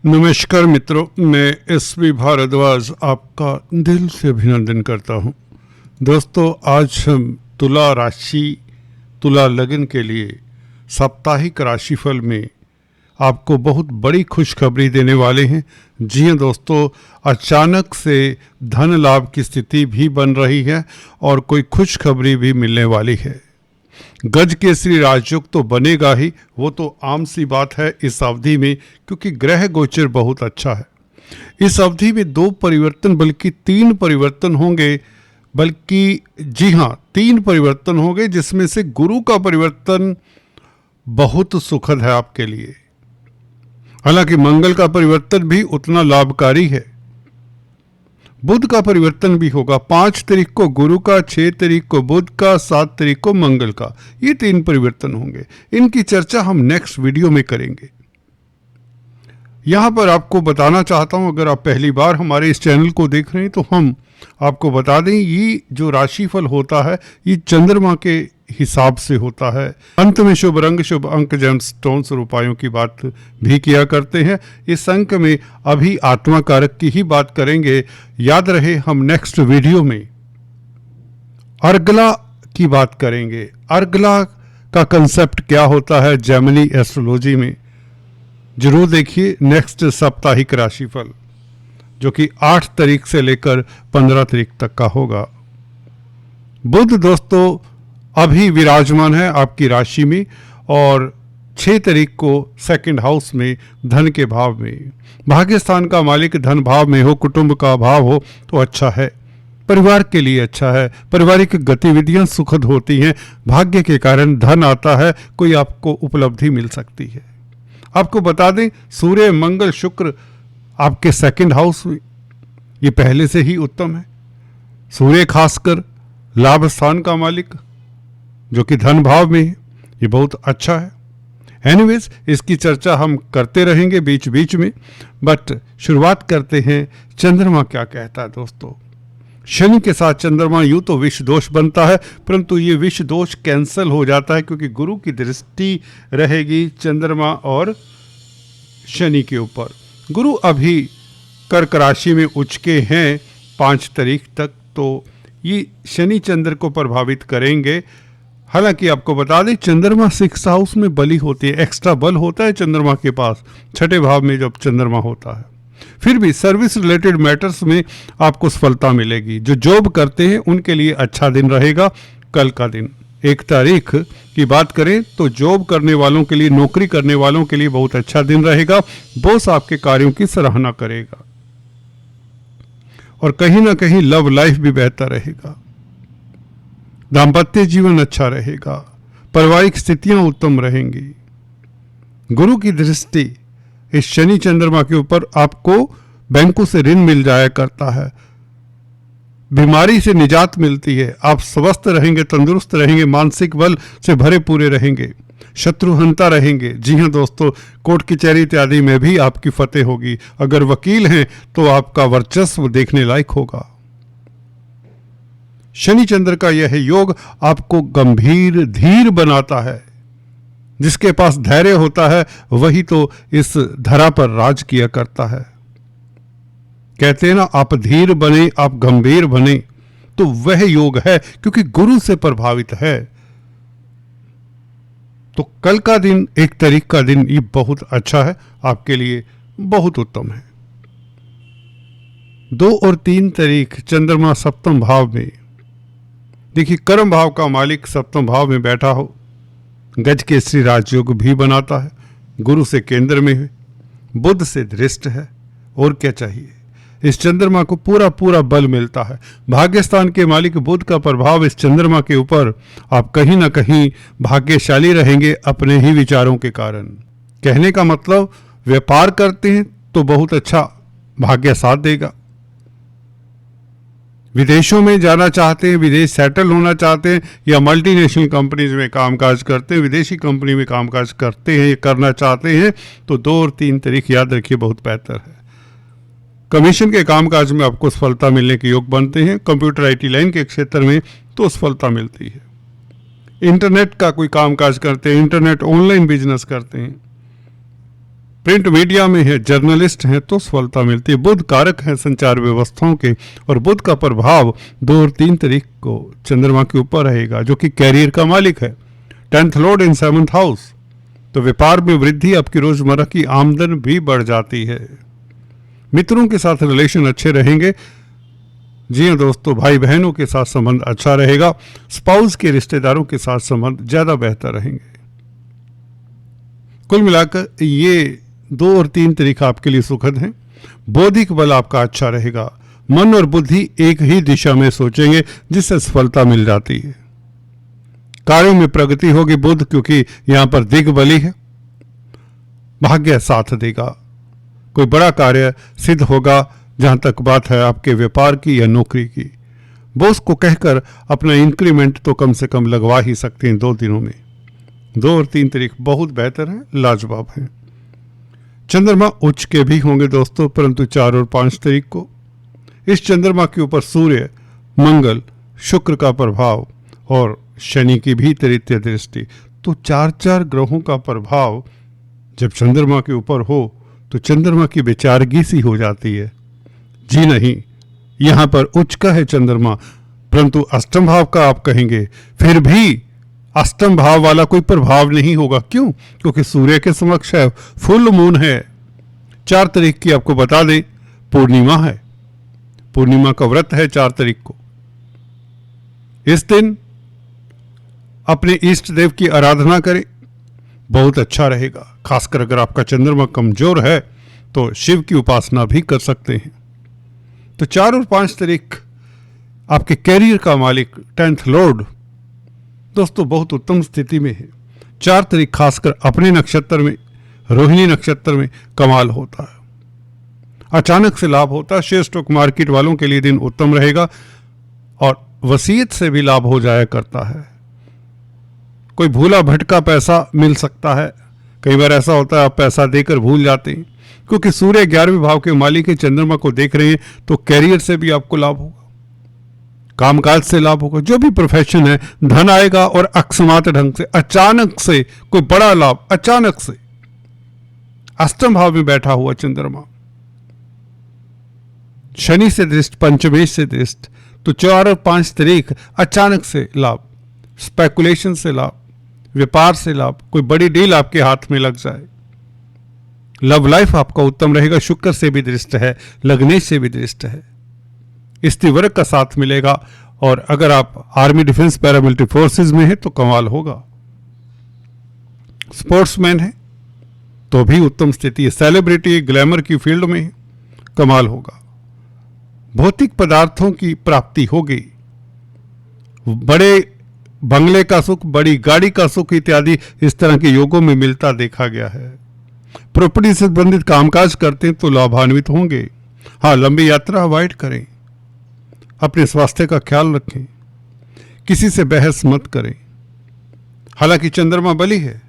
नमस्कार मित्रों, मैं एसपी भारद्वाज आपका दिल से अभिनंदन करता हूं। दोस्तों, आज हम तुला राशि तुला लगन के लिए साप्ताहिक राशिफल में आपको बहुत बड़ी खुशखबरी देने वाले हैं। जी हां दोस्तों, अचानक से धन लाभ की स्थिति भी बन रही है और कोई खुशखबरी भी मिलने वाली है। गज केसरी राजयोग तो बनेगा ही, वो तो आम सी बात है इस अवधि में, क्योंकि ग्रह गोचर बहुत अच्छा है। इस अवधि में 2 परिवर्तन बल्कि 3 परिवर्तन होंगे, बल्कि जी हाँ 3 परिवर्तन होंगे, जिसमें से गुरु का परिवर्तन बहुत सुखद है आपके लिए। हालांकि मंगल का परिवर्तन भी उतना लाभकारी है। बुध का परिवर्तन भी होगा, 5 तारीख को गुरु का, 6 तारीख को बुध का, 7 तारीख को मंगल का। ये 3 परिवर्तन होंगे। इनकी चर्चा हम नेक्स्ट वीडियो में करेंगे। यहां पर आपको बताना चाहता हूं, अगर आप पहली बार हमारे इस चैनल को देख रहे हैं तो हम आपको बता दें, ये जो राशिफल होता है ये चंद्रमा के हिसाब से होता है। अंत में शुभ रंग, शुभ अंक, जेमस्टोन्स और उपायों की बात भी किया करते हैं। इस अंक में अभी आत्मा कारक की ही बात करेंगे। याद रहे, हम नेक्स्ट वीडियो में अर्गला की बात करेंगे। अर्गला का कंसेप्ट क्या होता है जेमिनी एस्ट्रोलॉजी में, जरूर देखिए नेक्स्ट साप्ताहिक राशिफल, जो कि 8 तारीख से लेकर 15 तारीख तक का होगा। बुध दोस्तों अभी विराजमान है आपकी राशि में और 6 तारीख को 2nd हाउस में, धन के भाव में। भाग्य स्थान का मालिक धन भाव में हो, कुटुंब का भाव हो तो अच्छा है, परिवार के लिए अच्छा है। पारिवारिक गतिविधियां सुखद होती हैं, भाग्य के कारण धन आता है, कोई आपको उपलब्धि मिल सकती है। आपको बता दें, सूर्य मंगल शुक्र आपके 2nd हाउस में, ये पहले से ही उत्तम है। सूर्य खासकर लाभ स्थान का मालिक जो कि धन भाव में है, ये बहुत अच्छा है। एनीवेज, इसकी चर्चा हम करते रहेंगे बीच बीच में, बट शुरुआत करते हैं चंद्रमा क्या कहता है। दोस्तों, शनि के साथ चंद्रमा यूं तो विष दोष बनता है, परंतु ये विष दोष कैंसल हो जाता है, क्योंकि गुरु की दृष्टि रहेगी चंद्रमा और शनि के ऊपर। गुरु अभी कर्क राशि में उचके हैं 5 तारीख तक, तो ये शनि चंद्र को प्रभावित करेंगे। हालांकि आपको बता दें, चंद्रमा 6th हाउस में बली होती है, एक्स्ट्रा बल होता है चंद्रमा के पास 6ठे भाव में जब चंद्रमा होता है। फिर भी सर्विस रिलेटेड मैटर्स में आपको सफलता मिलेगी। जो जॉब करते हैं उनके लिए अच्छा दिन रहेगा। कल का दिन 1 तारीख की बात करें तो जॉब करने वालों के लिए, नौकरी करने वालों के लिए बहुत अच्छा दिन रहेगा। बॉस आपके कार्यों की सराहना करेगा और कहीं ना कहीं लव लाइफ भी बेहतर रहेगा। दाम्पत्य जीवन अच्छा रहेगा, पारिवारिक स्थितियां उत्तम रहेंगी। गुरु की दृष्टि इस शनि चंद्रमा के ऊपर आपको बैंकों से ऋण मिल जाया करता है, बीमारी से निजात मिलती है, आप स्वस्थ रहेंगे, तंदुरुस्त रहेंगे, मानसिक बल से भरे पूरे रहेंगे, शत्रुहंता रहेंगे। जी हां दोस्तों, कोर्ट कचहरी इत्यादि में भी आपकी फतेह होगी। अगर वकील हैं तो आपका वर्चस्व देखने लायक होगा। शनि चंद्र का यह योग आपको गंभीर धीर बनाता है। जिसके पास धैर्य होता है वही तो इस धरा पर राज किया करता है। कहते हैं ना, आप धीर बने, आप गंभीर बने, तो वह योग है, क्योंकि गुरु से प्रभावित है। तो कल का दिन 1 तारीख का दिन ये बहुत अच्छा है आपके लिए, बहुत उत्तम है। 2 और 3 तारीख चंद्रमा 7th भाव में, देखिए कर्म भाव का मालिक 7th भाव में बैठा हो, गज केसरी राजयोग भी बनाता है, गुरु से केंद्र में है, बुध से दृष्ट है, और क्या चाहिए। इस चंद्रमा को पूरा पूरा बल मिलता है। भाग्यस्थान के मालिक बुध का प्रभाव इस चंद्रमा के ऊपर, आप कहीं ना कहीं भाग्यशाली रहेंगे अपने ही विचारों के कारण। कहने का मतलब, व्यापार करते हैं तो बहुत अच्छा भाग्य साथ देगा। विदेशों में जाना चाहते हैं, विदेश सेटल होना चाहते हैं, या मल्टीनेशनल कंपनीज में कामकाज करते हैं, विदेशी कंपनी में कामकाज करते हैं, करना चाहते हैं, तो 2 और 3 तारीख याद रखिए, बहुत बेहतर है। कमीशन के कामकाज में आपको सफलता मिलने के योग बनते हैं। कंप्यूटर IT लाइन के क्षेत्र में तो सफलता मिलती है। इंटरनेट का कोई कामकाज करते हैं, इंटरनेट ऑनलाइन बिजनेस करते हैं, प्रिंट मीडिया में है, जर्नलिस्ट हैं तो सफलता मिलती है। बुध कारक है संचार व्यवस्थाओं के, और बुध का प्रभाव 2 और 3 तारीख को चंद्रमा के ऊपर रहेगा, जो कि कैरियर का मालिक है। 10th लॉर्ड इन 7th हाउस, तो व्यापार में वृद्धि, आपकी रोजमर्रा की आमदन भी बढ़ जाती है। मित्रों के साथ रिलेशन अच्छे रहेंगे। जी हाँ दोस्तों, भाई बहनों के साथ संबंध अच्छा रहेगा। स्पाउस के रिश्तेदारों के साथ संबंध ज्यादा बेहतर रहेंगे। कुल मिलाकर ये 2 और 3 तारीख आपके लिए सुखद हैं। बौद्धिक बल आपका अच्छा रहेगा। मन और बुद्धि एक ही दिशा में सोचेंगे, जिससे सफलता मिल जाती है। कार्यों में प्रगति होगी बुध, क्योंकि यहां पर दिग्बली है। भाग्य साथ देगा। कोई बड़ा कार्य सिद्ध होगा। जहां तक बात है आपके व्यापार की या नौकरी की, बॉस को कहकर अपना इंक्रीमेंट तो कम से कम लगवा ही सकते हैं 2 दिनों में। 2 और 3 तारीख बहुत बेहतर है, लाजवाब है। चंद्रमा उच्च के भी होंगे दोस्तों, परंतु 4 और 5 तारीख को इस चंद्रमा के ऊपर सूर्य, मंगल, शुक्र का प्रभाव और शनि की भी तृतीय दृष्टि। तो 4 ग्रहों का प्रभाव जब चंद्रमा के ऊपर हो तो चंद्रमा की बेचारगी सी हो जाती है। जी नहीं, यहां पर उच्च का है चंद्रमा, परंतु अष्टम भाव का आप कहेंगे, फिर भी अष्टम भाव वाला कोई प्रभाव नहीं होगा। क्यों? क्योंकि सूर्य के समक्ष है, फुल मून है। 4 तारीख की आपको बता दें पूर्णिमा है। पूर्णिमा का व्रत है 4 तारीख को। इस दिन अपने इष्ट देव की आराधना करें, बहुत अच्छा रहेगा। खासकर अगर आपका चंद्रमा कमजोर है तो शिव की उपासना भी कर सकते हैं। तो 4 और 5 तारीख आपके कैरियर का मालिक 10th लॉर्ड दोस्तों बहुत उत्तम स्थिति में है। 4 तारीख खासकर अपने नक्षत्र में, रोहिणी नक्षत्र में कमाल होता है। अचानक से लाभ होता है। शेयर स्टॉक मार्केट वालों के लिए दिन उत्तम रहेगा और वसीयत से भी लाभ हो जाया करता है। कोई भूला भटका पैसा मिल सकता है। कई बार ऐसा होता है आप पैसा देकर भूल जाते हैं, क्योंकि सूर्य 11वें भाव के मालिक के चंद्रमा को देख रहे हैं, तो कैरियर से भी आपको लाभ होगा, कामकाज से लाभ होगा। जो भी प्रोफेशन है, धन आएगा और अकस्मात ढंग से, अचानक से कोई बड़ा लाभ, अचानक से। अष्टम भाव में बैठा हुआ चंद्रमा, शनि से दृष्ट, पंचमेश से दृष्ट, तो 4 और 5 तारीख अचानक से लाभ, स्पेकुलेशन से लाभ, व्यापार से लाभ, कोई बड़ी डील आपके हाथ में लग जाए। लव लाइफ आपका उत्तम रहेगा। शुक्र से भी दृष्ट है, लग्नेश से भी दृष्ट है। स्त्री वर्ग का साथ मिलेगा। और अगर आप आर्मी, डिफेंस, पैरामिलिट्री फोर्सेस में है तो कमाल होगा। स्पोर्ट्समैन है तो भी उत्तम स्थिति है। सेलिब्रिटी, ग्लैमर की फील्ड में है, कमाल होगा। भौतिक पदार्थों की प्राप्ति होगी। बड़े बंगले का सुख, बड़ी गाड़ी का सुख इत्यादि इस तरह के योगों में मिलता देखा गया है। प्रॉपर्टी से संबंधित कामकाज करते हैं तो लाभान्वित होंगे। हाँ, लंबी यात्रा अवॉइड करें। अपने स्वास्थ्य का ख्याल रखें। किसी से बहस मत करें। हालांकि चंद्रमा बली है,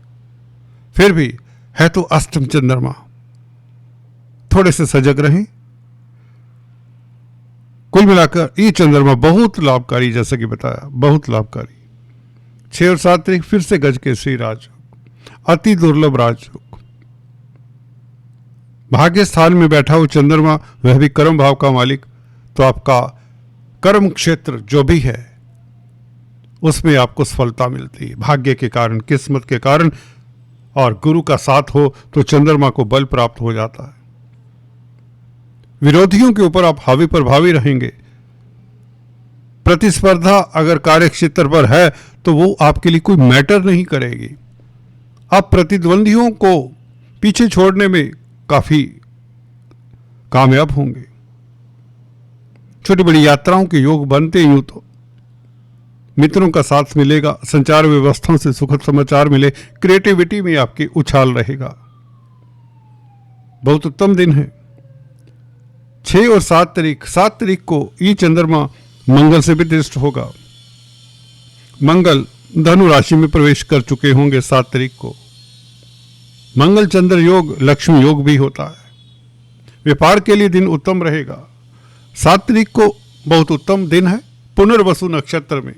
फिर भी है तो अष्टम चंद्रमा, थोड़े से सजग रहें। कुल मिलाकर ये चंद्रमा बहुत लाभकारी, जैसा कि बताया, बहुत लाभकारी। 6 और 7 तारीख फिर से गज के श्री राजयोग, अति दुर्लभ राजयोग। भाग्य स्थान में बैठा हुआ चंद्रमा, वह भी कर्म भाव का मालिक, तो आपका कर्म क्षेत्र जो भी है उसमें आपको सफलता मिलती है भाग्य के कारण, किस्मत के कारण। और गुरु का साथ हो तो चंद्रमा को बल प्राप्त हो जाता है। विरोधियों के ऊपर आप हावी प्रभावी रहेंगे। प्रतिस्पर्धा अगर कार्यक्षेत्र पर है तो वो आपके लिए कोई मैटर नहीं करेगी। आप प्रतिद्वंदियों को पीछे छोड़ने में काफी कामयाब होंगे। छोटी बड़ी यात्राओं के योग बनते यूं तो मित्रों का साथ मिलेगा। संचार व्यवस्थाओं से सुखद समाचार मिले। क्रिएटिविटी में आपकी उछाल रहेगा। बहुत उत्तम दिन है। 6 और 7 तारीख, 7 तारीख को ये चंद्रमा मंगल से भी दृष्ट होगा। मंगल धनु राशि में प्रवेश कर चुके होंगे 7 तारीख को। मंगल चंद्र योग, लक्ष्मी योग भी होता है। व्यापार के लिए दिन उत्तम रहेगा। 7 तारीख को बहुत उत्तम दिन है। पुनर्वसु नक्षत्र में,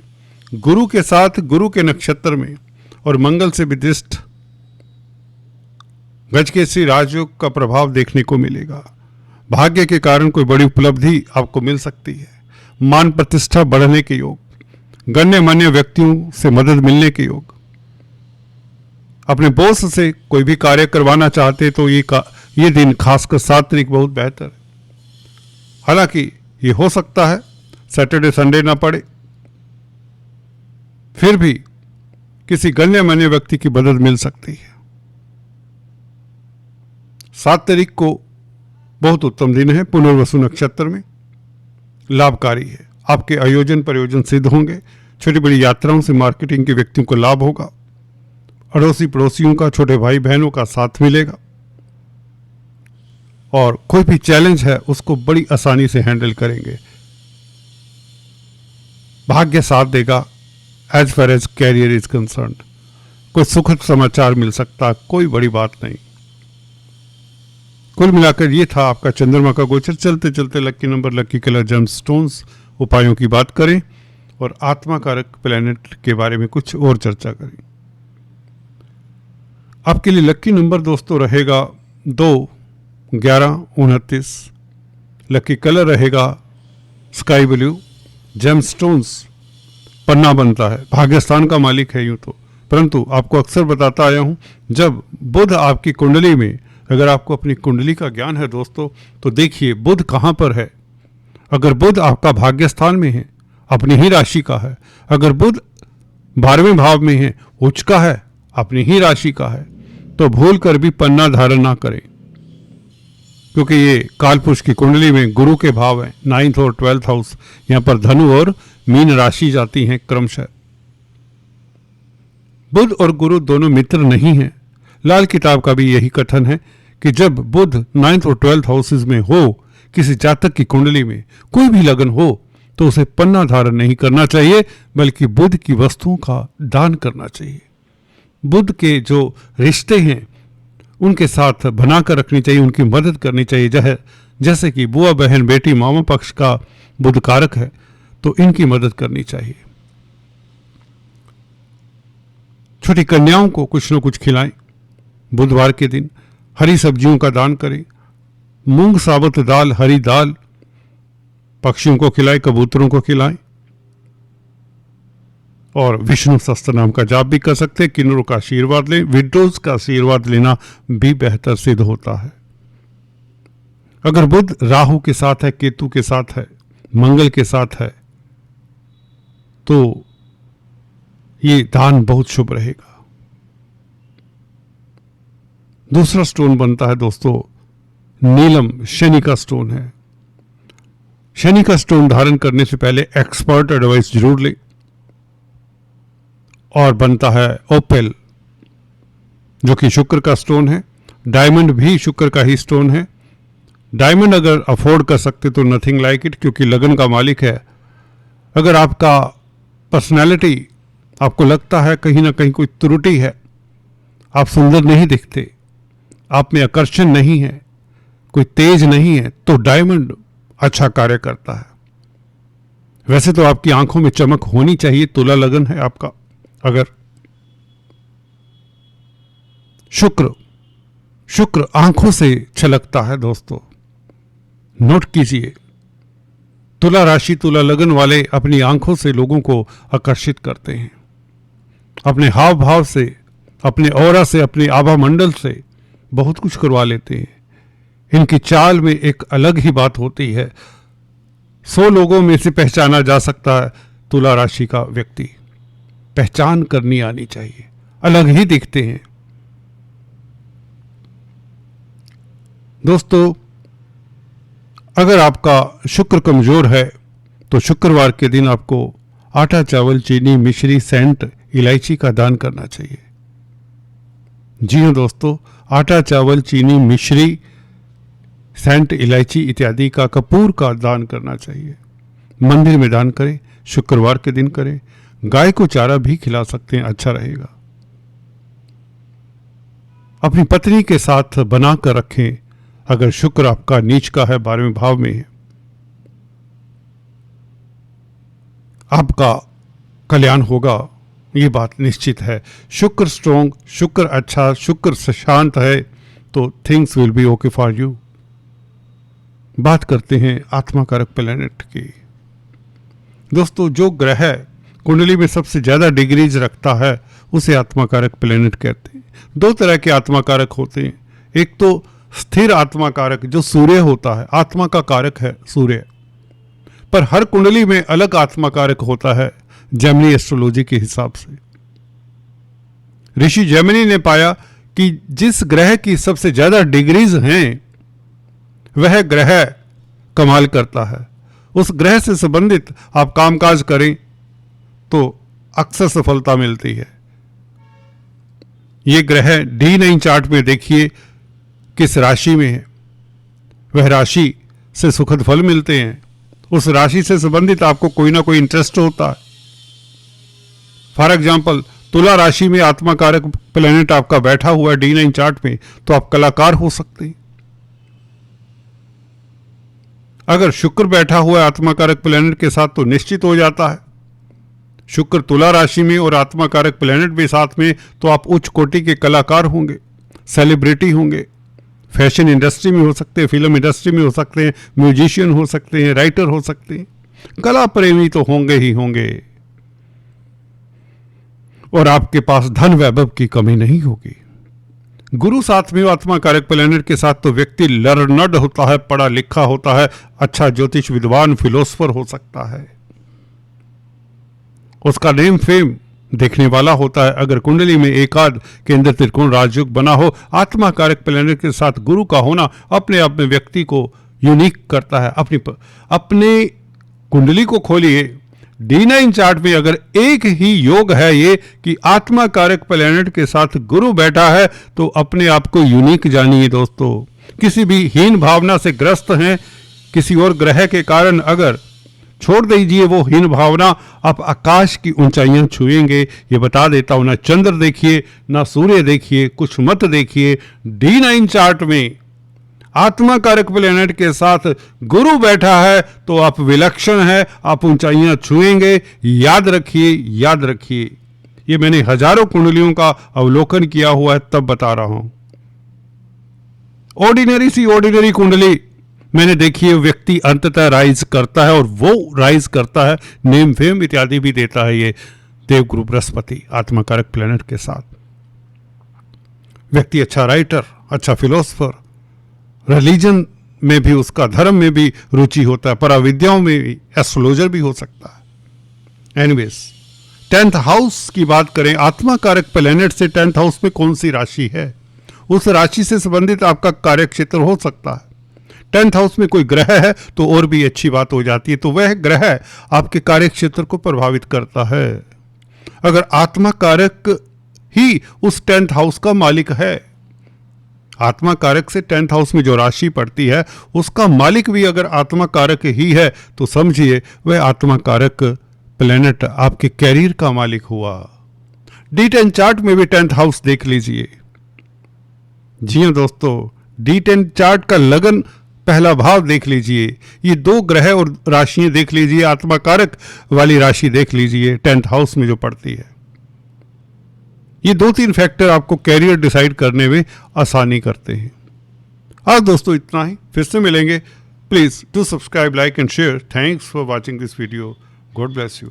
गुरु के साथ, गुरु के नक्षत्र में और मंगल से भी दृष्ट। गजकेसरी राजयोग का प्रभाव देखने को मिलेगा। भाग्य के कारण कोई बड़ी उपलब्धि आपको मिल सकती है। मान प्रतिष्ठा बढ़ने के योग, गण्यमान्य व्यक्तियों से मदद मिलने के योग। अपने बॉस से कोई भी कार्य करवाना चाहते तो ये दिन खासकर 7 तारीख बहुत बेहतर है। हालांकि ये हो सकता है सैटरडे संडे ना पड़े, फिर भी किसी गण्यमान्य व्यक्ति की मदद मिल सकती है। 7 तारीख को बहुत उत्तम दिन है। पुनर्वसु नक्षत्र में लाभकारी है। आपके आयोजन प्रयोजन सिद्ध होंगे। छोटी बड़ी यात्राओं से मार्केटिंग के व्यक्तियों को लाभ होगा। अड़ोसी पड़ोसियों का, छोटे भाई बहनों का साथ मिलेगा और कोई भी चैलेंज है उसको बड़ी आसानी से हैंडल करेंगे। भाग्य साथ देगा। As far as career is concern, कोई सुखद समाचार मिल सकता, कोई बड़ी बात नहीं। कुल मिलाकर ये था आपका चंद्रमा का गोचर। चलते चलते लक्की नंबर, लक्की कलर, जेम स्टोन्स, उपायों की बात करें और आत्मा कारक प्लैनेट के बारे में कुछ और चर्चा करें। आपके लिए लक्की नंबर दोस्तों रहेगा 2, 11, 29। लक्की कलर रहेगा स्काई ब्लू। जेम स्टोन्स पन्ना बनता है, भाग्यस्थान का मालिक है यूं तो, परंतु आपको अक्सर बताता आया हूं, जब बुध आपकी कुंडली में, अगर आपको अपनी कुंडली का ज्ञान है दोस्तों, तो देखिए बुध कहां पर है। अगर बुध आपका भाग्यस्थान में है, अपनी ही राशि का है। अगर बुध 12वें भाव में है, उच्च का है, अपनी ही राशि का है, तो भूल कर भी पन्ना धारण ना करें, क्योंकि ये कालपुरुष की कुंडली में गुरु के भाव हैं, 9th और 12th हाउस। यहां पर धनु और मीन राशि जाती हैं क्रमशः। बुध और गुरु दोनों मित्र नहीं हैं। लाल किताब का भी यही कथन है कि जब बुध 9th और 12th हाउसेज में हो, किसी जातक की कुंडली में कोई भी लगन हो, तो उसे पन्ना धारण नहीं करना चाहिए, बल्कि बुध की वस्तुओं का दान करना चाहिए। बुध के जो रिश्ते हैं उनके साथ बनाकर रखनी चाहिए, उनकी मदद करनी चाहिए। जैसे कि बुआ, बहन, बेटी, मामा पक्ष का बुध कारक है, तो इनकी मदद करनी चाहिए। छोटी कन्याओं को कुछ न कुछ खिलाएं। बुधवार के दिन हरी सब्जियों का दान करें। मूंग साबुत दाल, हरी दाल पक्षियों को खिलाएं, कबूतरों को खिलाएं। और विष्णु सहस्त्र नाम का जाप भी कर सकते हैं। किन्नरों का आशीर्वाद लें। विडोज का आशीर्वाद लेना भी बेहतर सिद्ध होता है। अगर बुध राहु के साथ है, केतु के साथ है, मंगल के साथ है, तो ये दान बहुत शुभ रहेगा। दूसरा स्टोन बनता है दोस्तों नीलम, शनि का स्टोन है। शनि का स्टोन धारण करने से पहले एक्सपर्ट एडवाइस जरूर लें। और बनता है ओपेल, जो कि शुक्र का स्टोन है। डायमंड भी शुक्र का ही स्टोन है। डायमंड अगर अफोर्ड कर सकते तो नथिंग लाइक इट, क्योंकि लगन का मालिक है। अगर आपका पर्सनैलिटी, आपको लगता है कहीं ना कहीं कोई त्रुटि है, आप सुंदर नहीं दिखते, आप में आकर्षण नहीं है, कोई तेज नहीं है, तो डायमंड अच्छा कार्य करता है। वैसे तो आपकी आंखों में चमक होनी चाहिए, तुला लगन है आपका। अगर शुक्र आंखों से छलकता है दोस्तों, नोट कीजिए। तुला राशि, तुला लगन वाले अपनी आंखों से लोगों को आकर्षित करते हैं, अपने हाव भाव से, अपने ऑरा से, अपने आभा मंडल से बहुत कुछ करवा लेते हैं। इनकी चाल में एक अलग ही बात होती है। 100 लोगों में से पहचाना जा सकता है तुला राशि का व्यक्ति। पहचान करनी आनी चाहिए, अलग ही दिखते हैं दोस्तों। अगर आपका शुक्र कमजोर है तो शुक्रवार के दिन आपको आटा, चावल, चीनी, मिश्री, सेंट, इलायची का दान करना चाहिए। जी हाँ दोस्तों, आटा, चावल, चीनी, मिश्री, सेंट, इलायची इत्यादि का, कपूर का दान करना चाहिए। मंदिर में दान करें, शुक्रवार के दिन करें। गाय को चारा भी खिला सकते हैं, अच्छा रहेगा। अपनी पत्नी के साथ बनाकर रखें अगर शुक्र आपका नीच का है, 12वें भाव में है। आपका कल्याण होगा, ये बात निश्चित है। शुक्र स्ट्रोंग, शुक्र अच्छा, शुक्र शांत है तो things will be okay for you. बात करते हैं आत्मा कारक प्लैनेट की। दोस्तों, जो ग्रह कुंडली में सबसे ज्यादा डिग्रीज रखता है उसे आत्मा कारक प्लैनेट कहते हैं। दो तरह के आत्मा कारक होते हैं, एक तो स्थिर आत्मा कारक जो सूर्य होता है, आत्मा का कारक है सूर्य, पर हर कुंडली में अलग आत्मा कारक होता है जेमिनी एस्ट्रोलॉजी के हिसाब से। ऋषि जेमिनी ने पाया कि जिस ग्रह की सबसे ज्यादा डिग्रीज हैं वह ग्रह कमाल करता है। उस ग्रह से संबंधित आप कामकाज करें तो अक्सर सफलता मिलती है। यह ग्रह D9 चार्ट में देखिए किस राशि में है, वह राशि से सुखद फल मिलते हैं। उस राशि से संबंधित आपको कोई ना कोई इंटरेस्ट होता है। फॉर एग्जाम्पल, तुला राशि में आत्मा कारक प्लैनेट आपका बैठा हुआ है D9 चार्ट में, तो आप कलाकार हो सकते हैं। अगर शुक्र बैठा हुआ है आत्मा कारक प्लैनेट के साथ तो निश्चित हो जाता है। शुक्र तुला राशि में और आत्मा कारक प्लैनेट भी साथ में, तो आप उच्च कोटि के कलाकार होंगे, सेलिब्रिटी होंगे, फैशन इंडस्ट्री में हो सकते हैं, फिल्म इंडस्ट्री में हो सकते हैं, म्यूजिशियन हो सकते हैं, राइटर हो सकते हैं, कला प्रेमी तो होंगे ही होंगे, और आपके पास धन वैभव की कमी नहीं होगी। गुरु साथ में आत्मा कारक प्लैनेट के साथ तो व्यक्ति लर्नड होता है, पढ़ा लिखा होता है, अच्छा ज्योतिष विद्वान फिलोसफर हो सकता है, उसका नेम फेम देखने वाला होता है। अगर कुंडली में एकाद केंद्र त्रिकोण राजयोग बना हो, आत्मा कारक प्लैनेट के साथ गुरु का होना अपने आप में व्यक्ति को यूनिक करता है। अपने कुंडली को खोलिए, D9 चार्ट में अगर एक ही योग है ये कि आत्मा कारक प्लैनेट के साथ गुरु बैठा है, तो अपने आप को यूनिक जानिए दोस्तों। किसी भी हीन भावना से ग्रस्त हैं, किसी और ग्रह के कारण, अगर छोड़ दीजिए वो हीन भावना, आप आकाश की ऊंचाइयां छुएंगे। ये बता देता हूं, ना चंद्र देखिए ना सूर्य देखिए, कुछ मत देखिए, D9 चार्ट में आत्मा कारक प्लैनेट के साथ गुरु बैठा है तो आप विलक्षण है, आप ऊंचाइयां छुएंगे। याद रखिए, याद रखिए, ये मैंने हजारों कुंडलियों का अवलोकन किया हुआ है, तब बता रहा हूं। ऑर्डिनरी सी ऑर्डिनरी कुंडली मैंने देखी है, व्यक्ति अंततः राइज करता है, और वो राइज करता है, नेम फेम इत्यादि भी देता है ये देवगुरु बृहस्पति आत्मा कारक प्लैनेट के साथ। व्यक्ति अच्छा राइटर, अच्छा फिलोसफर, रिलीजन में भी, उसका धर्म में भी रुचि होता है, पराविद्याओं में भी एस्ट्रोलॉजर भी हो सकता है। एनीवेज, 10th हाउस की बात करें, आत्मा कारक प्लैनेट से 10th हाउस में कौन सी राशि है, उस राशि से संबंधित आपका कार्य क्षेत्र हो सकता है। 10th हाउस में कोई ग्रह है तो और भी अच्छी बात हो जाती है, तो वह ग्रह आपके कार्य क्षेत्र को प्रभावित करता है। अगर आत्मा कारक ही उस 10th हाउस का मालिक है, आत्मा कारक से 10th हाउस में जो राशि पड़ती है उसका मालिक भी अगर आत्मा कारक ही है, तो समझिए वह आत्मा कारक प्लैनेट आपके कैरियर का मालिक हुआ। D10 चार्ट में भी 10th हाउस देख लीजिए। जी हां दोस्तों, D10 चार्ट का लगन पहला भाव देख लीजिए, ये दो ग्रह और राशियां देख लीजिए, आत्मा कारक वाली राशि देख लीजिए 10th हाउस में जो पड़ती है। ये 2-3 फैक्टर आपको कैरियर डिसाइड करने में आसानी करते हैं। आज दोस्तों इतना ही, फिर से मिलेंगे। Please do subscribe, like and share. Thanks for watching this video. God bless you.